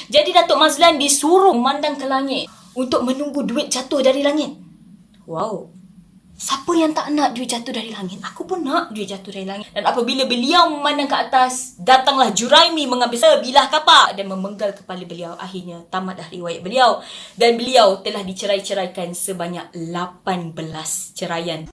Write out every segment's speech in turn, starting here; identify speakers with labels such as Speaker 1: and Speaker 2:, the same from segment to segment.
Speaker 1: Jadi Datuk Mazlan disuruh memandang ke langit untuk menunggu duit jatuh dari langit. Wow. Siapa yang tak nak duit jatuh dari langit? Aku pun nak duit jatuh dari langit. Dan apabila beliau memandang ke atas, datanglah Juraimi mengambil sebilah kapak dan memenggal kepala beliau. Akhirnya tamatlah riwayat beliau. Dan beliau telah dicerai-ceraikan sebanyak 18 ceraian.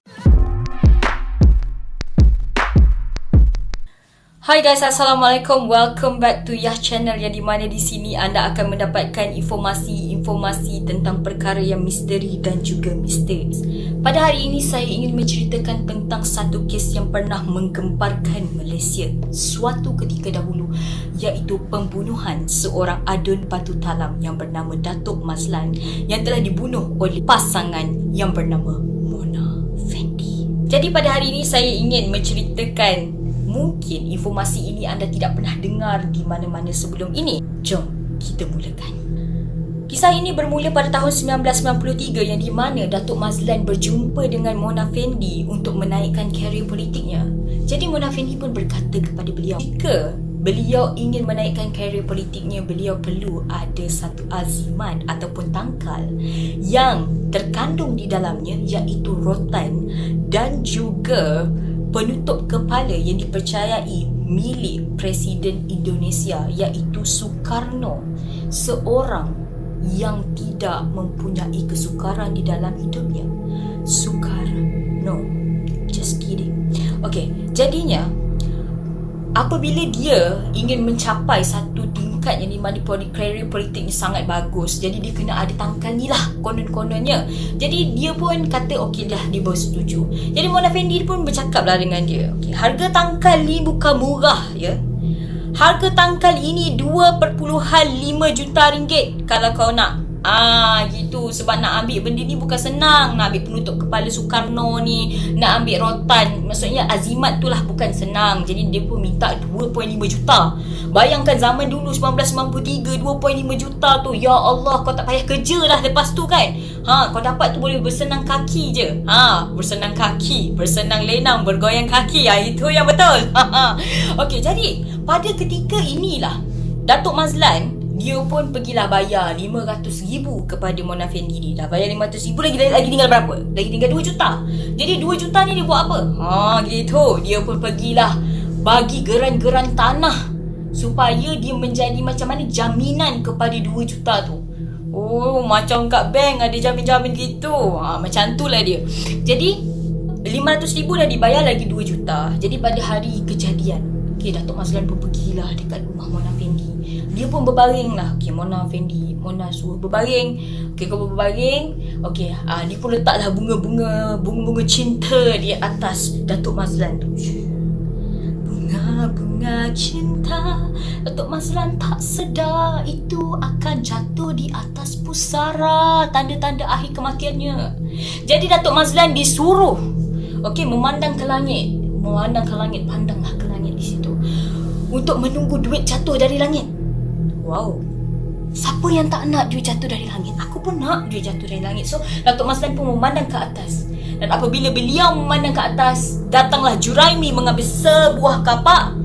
Speaker 1: Hai guys, Assalamualaikum. Welcome back to Yah Channel, yang di mana di sini anda akan mendapatkan informasi tentang perkara yang misteri dan juga mistis. Pada hari ini saya ingin menceritakan tentang satu kes yang pernah menggemparkan Malaysia suatu ketika dahulu, iaitu pembunuhan seorang adun batu talam yang bernama Datuk Mazlan yang telah dibunuh oleh pasangan yang bernama Mona Fendi. Jadi pada hari ini saya ingin menceritakan, mungkin informasi ini anda tidak pernah dengar di mana-mana sebelum ini. Jom kita mulakan. Kisah ini bermula pada tahun 1993 yang di mana Datuk Mazlan berjumpa dengan Mona Fendi untuk menaikkan karier politiknya. Jadi Mona Fendi pun berkata kepada beliau, jika beliau ingin menaikkan karier politiknya, beliau perlu ada satu azimat ataupun tangkal yang terkandung di dalamnya, iaitu rotan dan juga penutup kepala yang dipercayai milik Presiden Indonesia, iaitu Sukarno, seorang yang tidak mempunyai kesukaran di dalam hidupnya. Sukarno, just kidding. Okay, jadinya apabila dia ingin mencapai satu tingkat yang di mana karier politiknya sangat bagus, jadi dia kena ada tangkal ni lah konon-kononnya. Jadi dia pun kata okey dah, dia bersetuju. Jadi Mona Fendi pun bercakap lah dengan dia, okay, harga tangkal ni bukan murah ya. Harga tangkal ini 2.5 juta ringgit kalau kau nak. Gitu. Sebab nak ambil benda ni bukan senang. Nak ambil penutup kepala Sukarno ni, nak ambil rotan, maksudnya azimat tu lah bukan senang. Jadi dia pun minta 2.5 juta. Bayangkan zaman dulu 1993, 2.5 juta tu, ya Allah, kau tak payah kerja dah lepas tu kan. Kau dapat tu boleh bersenang kaki je. Bersenang kaki, bersenang lenang, bergoyang kaki. Itu yang betul. Okey, jadi pada ketika inilah Datuk Mazlan, dia pun pergilah bayar 500,000 kepada Mona Fendi ni. Dah bayar 500,000, lagi tinggal berapa? Lagi tinggal 2 juta. Jadi 2 juta ni dia buat apa? Gitu. Dia pun pergilah bagi geran-geran tanah supaya dia menjadi macam mana jaminan kepada 2 juta tu. Macam kat bank ada jamin-jamin gitu. Macam tu lah dia. Jadi 500,000 dah dibayar, lagi 2 juta. Jadi pada hari kejadian, Datuk Mazlan pun pergilah dekat rumah Mona Fendi. Dia pun berbaring lah. Mona Fendi, Mona suruh berbaring. Kau berbaring. Dia pun letaklah bunga-bunga cinta di atas Datuk Mazlan tu. Bunga-bunga cinta. Datuk Mazlan tak sedar itu akan jatuh di atas pusara, tanda-tanda akhir kematiannya. Jadi Datuk Mazlan disuruh memandang ke langit. Pandanglah ke langit di situ untuk menunggu duit jatuh dari langit. Wow. Siapa yang tak nak duit jatuh dari langit? Aku pun nak duit jatuh dari langit. So Datuk Mazlan pun memandang ke atas. Dan apabila beliau memandang ke atas, datanglah Juraimi mengambil sebuah kapak.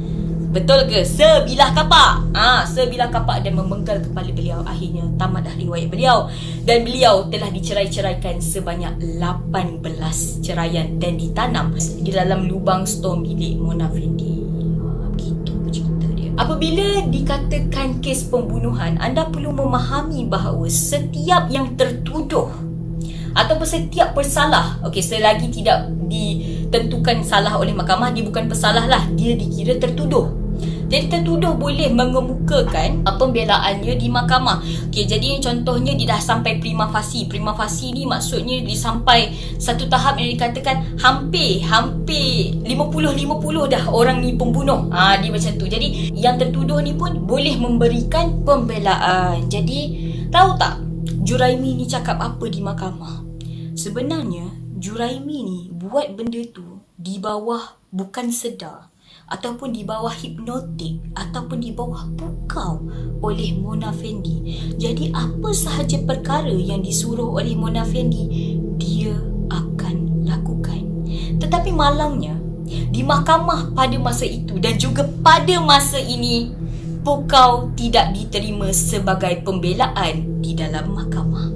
Speaker 1: Betul ke? Sebilah kapak. Sebilah kapak dan memenggal kepala beliau. Akhirnya tamatlah riwayat beliau. Dan beliau telah dicerai-ceraikan sebanyak 18 ceraian dan ditanam di dalam lubang stor milik Mona Fendi. Begitu cerita dia. Apabila dikatakan kes pembunuhan, anda perlu memahami bahawa setiap yang tertuduh ataupun setiap bersalah, selagi tidak ditentukan salah oleh mahkamah, dia bukan pesalah lah, dia dikira tertuduh. Jadi tertuduh boleh mengemukakan pembelaannya di mahkamah. Jadi contohnya dia dah sampai prima facie. Prima facie ni maksudnya dia sampai satu tahap yang dikatakan hampir 50-50 dah orang ni pembunuh. Dia macam tu. Jadi yang tertuduh ni pun boleh memberikan pembelaan. Jadi tahu tak Juraimi ni cakap apa di mahkamah? Sebenarnya Juraimi ni buat benda tu di bawah bukan sedar, ataupun di bawah hipnotik, ataupun di bawah pukau oleh Mona Fendi. Jadi apa sahaja perkara yang disuruh oleh Mona Fendi, dia akan lakukan. Tetapi malangnya, di mahkamah pada masa itu dan juga pada masa ini pukau tidak diterima sebagai pembelaan di dalam mahkamah.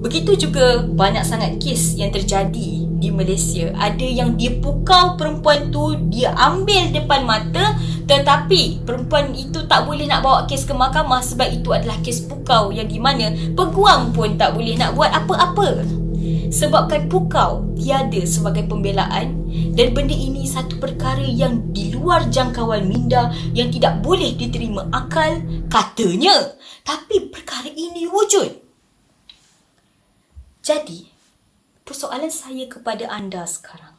Speaker 1: Begitu juga banyak sangat kes yang terjadi di Malaysia. Ada yang dia pukau perempuan tu, dia ambil depan mata, tetapi perempuan itu tak boleh nak bawa kes ke mahkamah sebab itu adalah kes pukau yang di mana peguam pun tak boleh nak buat apa-apa. Sebabkan pukau tiada sebagai pembelaan dan benda ini satu perkara yang di luar jangkauan minda yang tidak boleh diterima akal katanya. Tapi perkara ini wujud. Jadi, persoalan saya kepada anda sekarang.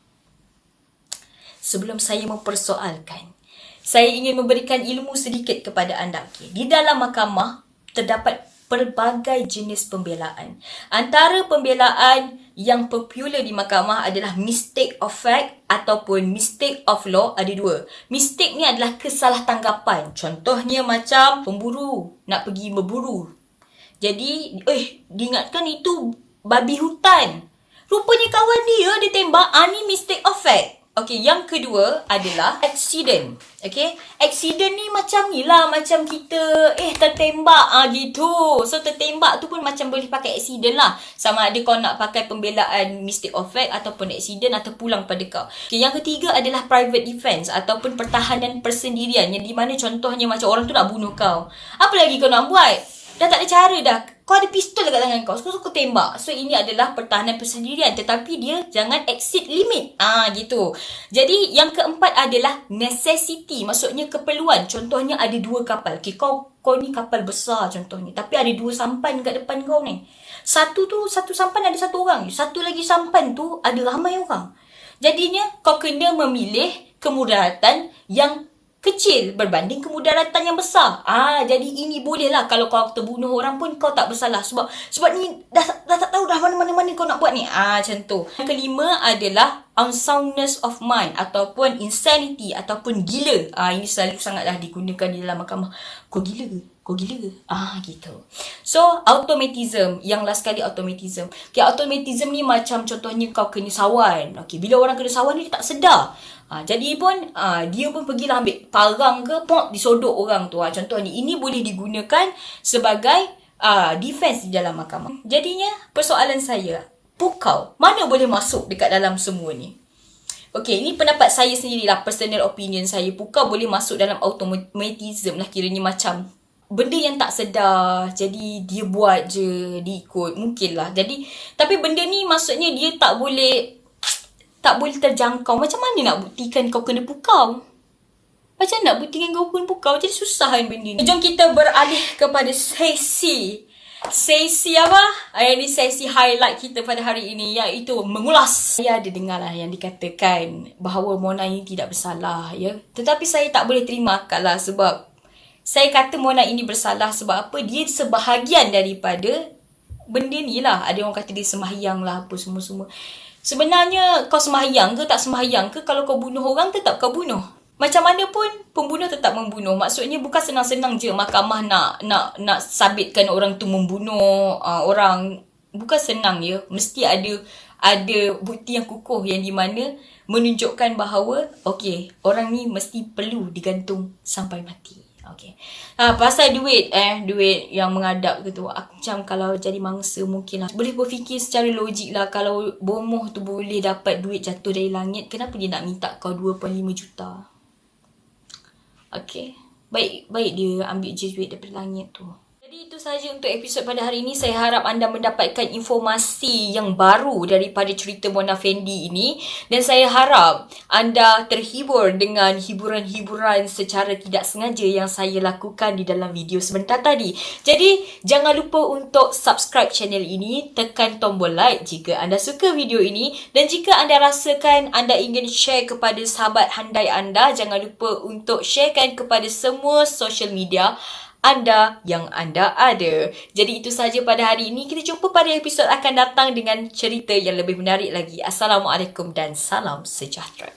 Speaker 1: Sebelum saya mempersoalkan, saya ingin memberikan ilmu sedikit kepada anda. Di dalam mahkamah terdapat pelbagai jenis pembelaan. Antara pembelaan yang popular di mahkamah adalah mistake of fact ataupun mistake of law. Ada dua. Mistake ni adalah kesalah tanggapan. Contohnya macam pemburu nak pergi berburu. Jadi, diingatkan itu babi hutan. Rupanya kawan dia tembak. Ni mistake of fact. Okey, yang kedua adalah accident. Okey, accident ni macam ni lah, macam kita tertembak gitu. So tertembak tu pun macam boleh pakai accident lah. Sama ada kau nak pakai pembelaan mistake of fact ataupun accident atau pulang pada kau. Okay, yang ketiga adalah private defense ataupun pertahanan persendirian, yang di mana contohnya macam orang tu nak bunuh kau. Apa lagi kau nak buat? Dah tak ada cara dah. Kau ada pistol dekat tangan kau. So, kau tembak. So, ini adalah pertahanan persendirian. Tetapi dia jangan exceed limit. Gitu. Jadi, yang keempat adalah necessity. Maksudnya keperluan. Contohnya ada dua kapal. Okay, kau ni kapal besar contohnya. Tapi ada dua sampan kat depan kau ni. Satu sampan ada satu orang. Satu lagi sampan tu ada ramai orang. Jadinya, kau kena memilih kemudaratan yang kecil berbanding kemudaratan yang besar. Jadi ini bolehlah kalau kau terbunuh orang pun kau tak bersalah sebab ni dah tak tahu dah mana kau nak buat ni. Macam tu. Yang kelima adalah unsoundness of mind ataupun insanity ataupun gila. Ini selalu sangatlah digunakan di dalam mahkamah. Kau gila ke? Kau gila ke? Gitu. So, automatism. Yang last sekali automatism. Okay, automatism ni macam contohnya kau kena sawan. Okay, bila orang kena sawan ni dia tak sedar. Jadi pun dia pun pergilah ambil parang ke disodok orang tu. Contohnya ini boleh digunakan sebagai defense di dalam mahkamah. Jadinya persoalan saya, pukau mana boleh masuk dekat dalam semua ni? Okey, ini pendapat saya sendirilah, personal opinion saya. Pukau boleh masuk dalam automatism lah, kiranya macam benda yang tak sedar, jadi dia buat je, diikut, mungkin lah. Jadi, tapi benda ni maksudnya dia tak boleh terjangkau. Macam mana nak buktikan kau kena pukau? Macam nak buktikan kau kena pukau? Jadi susah kan benda ni. Jom kita beralih kepada sesi apa? Ini sesi highlight kita pada hari ini, iaitu mengulas. Saya ada dengar lah yang dikatakan bahawa Mona ini tidak bersalah, ya. Tetapi saya tak boleh terima akal lah, sebab saya kata Mona ini bersalah sebab apa? Dia sebahagian daripada benda ni lah. Ada orang kata dia sembahyang lah, apa semua-semua. Sebenarnya kau sembahyang ke tak sembahyang ke, kalau kau bunuh orang tetap kau bunuh. Macam mana pun pembunuh tetap membunuh. Maksudnya bukan senang-senang je mahkamah nak sabitkan orang tu membunuh orang. Bukan senang ya. Mesti ada bukti yang kukuh yang di mana menunjukkan bahawa okey, orang ni mesti perlu digantung sampai mati. Okay. Pasal duit yang mengadap gitu, macam kalau jadi mangsa mungkin lah boleh berfikir secara logik lah. Kalau bomoh tu boleh dapat duit jatuh dari langit, kenapa dia nak minta kau 2.5 juta? Okay, baik dia ambil je duit daripada langit tu. Jadi itu sahaja untuk episod pada hari ini. Saya harap anda mendapatkan informasi yang baru daripada cerita Mona Fendi ini. Dan saya harap anda terhibur dengan hiburan-hiburan secara tidak sengaja yang saya lakukan di dalam video sebentar tadi. Jadi jangan lupa untuk subscribe channel ini, tekan tombol like jika anda suka video ini. Dan jika anda rasakan anda ingin share kepada sahabat handai anda, jangan lupa untuk sharekan kepada semua social media anda yang anda ada. Jadi itu sahaja pada hari ini. Kita jumpa pada episod akan datang dengan cerita yang lebih menarik lagi. Assalamualaikum dan salam sejahtera.